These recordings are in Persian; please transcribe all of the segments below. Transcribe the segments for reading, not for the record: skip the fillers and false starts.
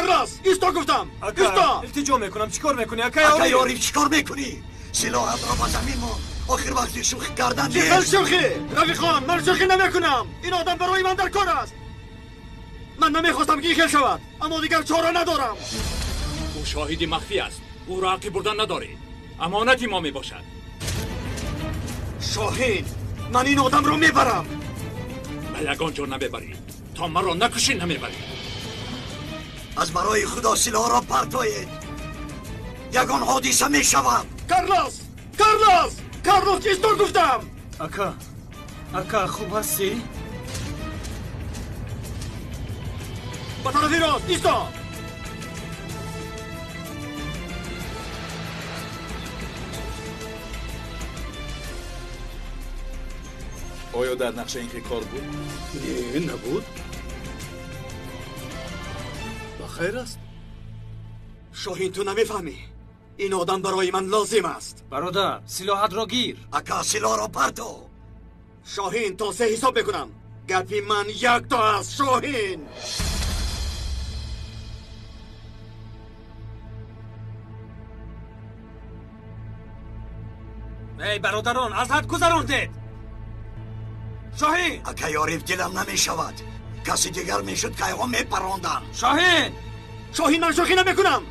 کارلاس ایستا گفتم ایستا. التجا میکنم. چیکار میکنی اکا یاری چیکار میکنی؟ سلاحت را با زمین مون. آخر وقتی شوخی کردن نیست. چه شوخی؟ رفیق خان من شوخی نمیکنم. این آدم برای من در کار است. من نمیخواستم که این خیل شود اما دیگر چاره ندارم. او شاهدی مخفی است. او را عقی بردن نداری. امانتی ما میباشد. شاهین من این آدم رو میبرم. به یگان جا نمیبری تا من را نکشی نمیبری. از برای خدا سلاح را پرتایید. یگان حادثه میشود. کارلاس ایستا گفتم. اکا خوب هستی؟ با طرفی راست ایستا. آیا در نقشه این که کار بود؟ نه نبود. بخیر است. شاهین تو نمیفهمی. این آدم برای من لازم است. برادر سلاحت را گیر. اکا سلاح را پرتو. شاهین تا 3 حساب بکنم. گپی من 1 تا است شاهین. ای برادران از حد گذراندید. شاهین اکا یاریف دلم نمیشود. کسی دیگر میشد که ایوان میپراندن. شاهین من شوخی نمیکنم.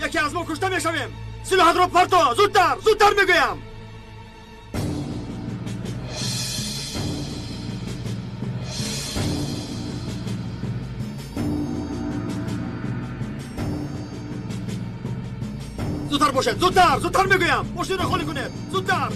یکی از ما کشته میشویم. سلاحت را پرتو. زودتر میگویم. زودتر باشد. زودتر میگویم. ماشین را خالی کنید. زودتر.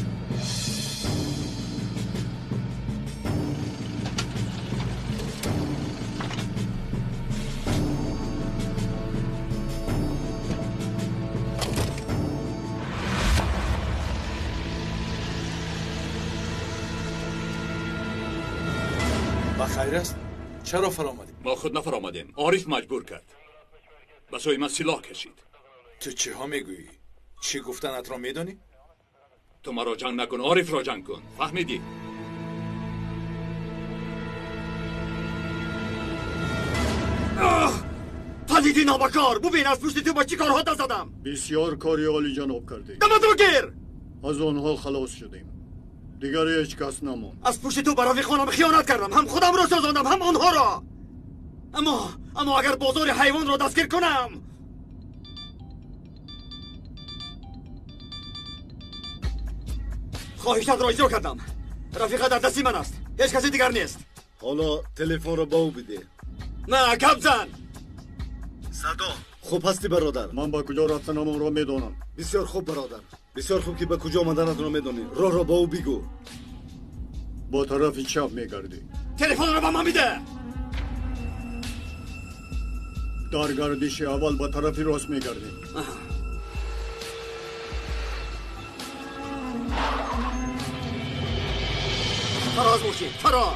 بخیر است؟ چرا فرامدیم؟ ما خود نفرامدیم. عارف مجبور کرد. بسوی من سلاح کشید. تو چی ها میگویی؟ چی گفتنت را میدانی؟ تو مرا جنگ نکن. عارف را جنگ کن. فهمیدی؟ پلیدی نابکار. ببین از پشت تو با چی کارها دست زدم. بسیار کاری عالی جناب کردی. دمتو بگیر. از آنها خلاص شدیم. دیگر هیچ کس نماند. از پشت تو برای خانم خیانت کردم. هم خودم را سوزاندم هم آنها را. اما اگر بازار حیوان را دستگیر کنم. خواهشت را اجرا کردم. رفیقه در دستی من است. هیچ کسی دیگر نیست. حالا تلفن را به او بده. نه کم زن. صدا. خوب هستی برادر؟ من به کجا رفتنم را میدانم. بسیار خوب برادر. بسیار خوب که به کجا آمدنت را میدانی. راه را به او بگو. با طرف چپ میگردی. تلفن را به من بده. در گردش اول به طرف راست میگردی. فراز باشید. فراز.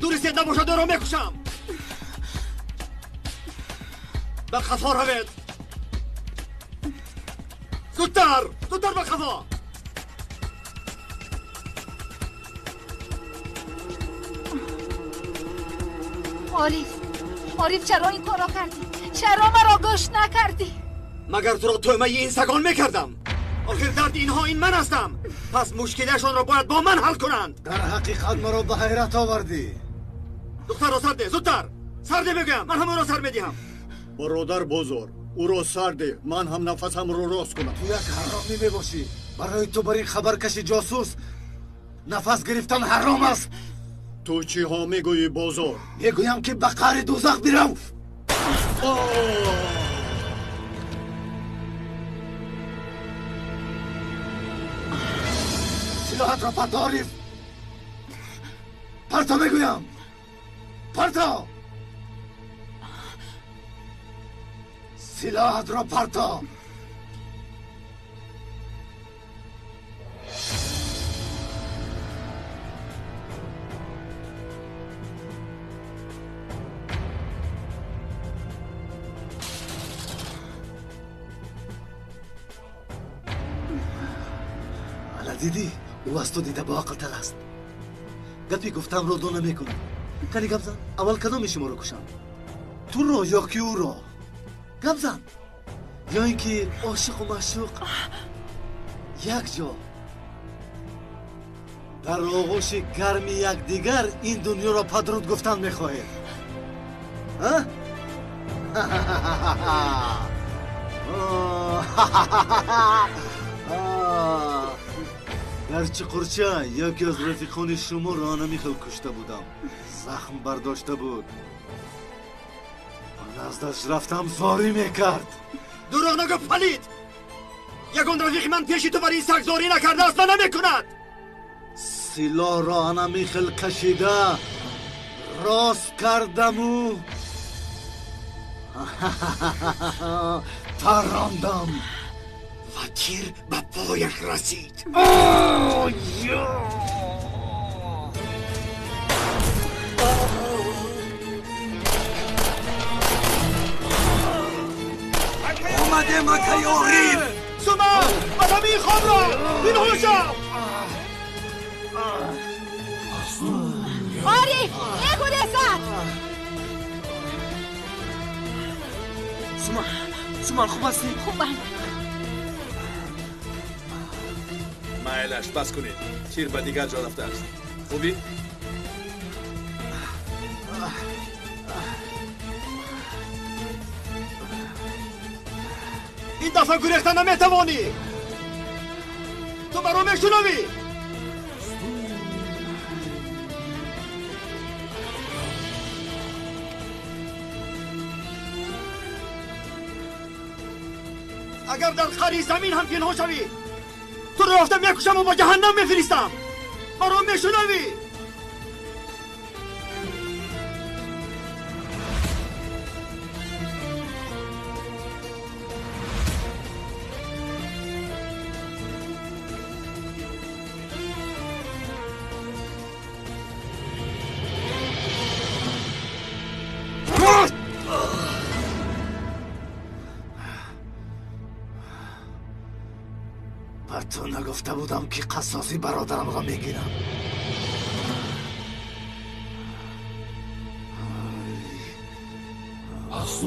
دوریستید نباشد را میکشم. به خفا روید. زودتر به خفا. عارف چرا این کارا کردی؟ چرا مرا گوش نکردی؟ مگر تو را تومه این سگان میکردم؟ آخر درد اینها این من هستم. پس مشکلشون را باید با من حل کنند. در حقیقت مرا به حیرت آوردی. دختر را سرده. زودتر سرده بگم. من همون را سر میدیم. برادر بزرگ او را سرده. من هم نفسم رو راست کنم. تو یک حرامی میباشی. برای تو بر این خبر کشی جاسوس. نفس گرفتن حرام است. تو چی ها میگویی بازار؟ میگویم که به قعر دوزخ بیرم. سلاحت را پرتا عارف. پرتا میگویم. پرتا. سلاحت را پرتا. دیدی؟ او از تو دیده با عقل تر است. گپی گفتم رو دو نمیکنم. کنی گپ زن. اول کدام شما رو کشم؟ تو رو یا کی او رو؟ گپ زن. یا اینکه عاشق و معشوق یک جا در آغوش گرمی یکدیگر این دنیا را پدرود گفتن میخواهید؟ ها؟ گرچه قرچه یکی از رفیقان شما را نمیخل کشته بودم، زخم برداشته بود، نزدش رفتم زاری میکرد. دروغ نگو پلید. یگان رفیق من پیشی تو بر این سگ زاری نکرده است و نمیکند. سلاح را نمیخل کشیده راست کردم و تراندم و تیر به پایش رسید. آمده مکه یاریف. سوما بدم این خواب را این هوشم. آریف نگو دست. سومان خوب هستی؟ خوبم. مایلش بس کنید. تیر به دیگر جا رفته است. خوبی؟ این دفعه گریختن نمیتوانی. تو برو میشنوی. اگر در خری زمین هم پنهان شوی تو رو رفتم میکشم و با جهنم میفرستم. برو میشنوی. بر تو نگفته بودم که قصاصی برادرم را میگیرم. از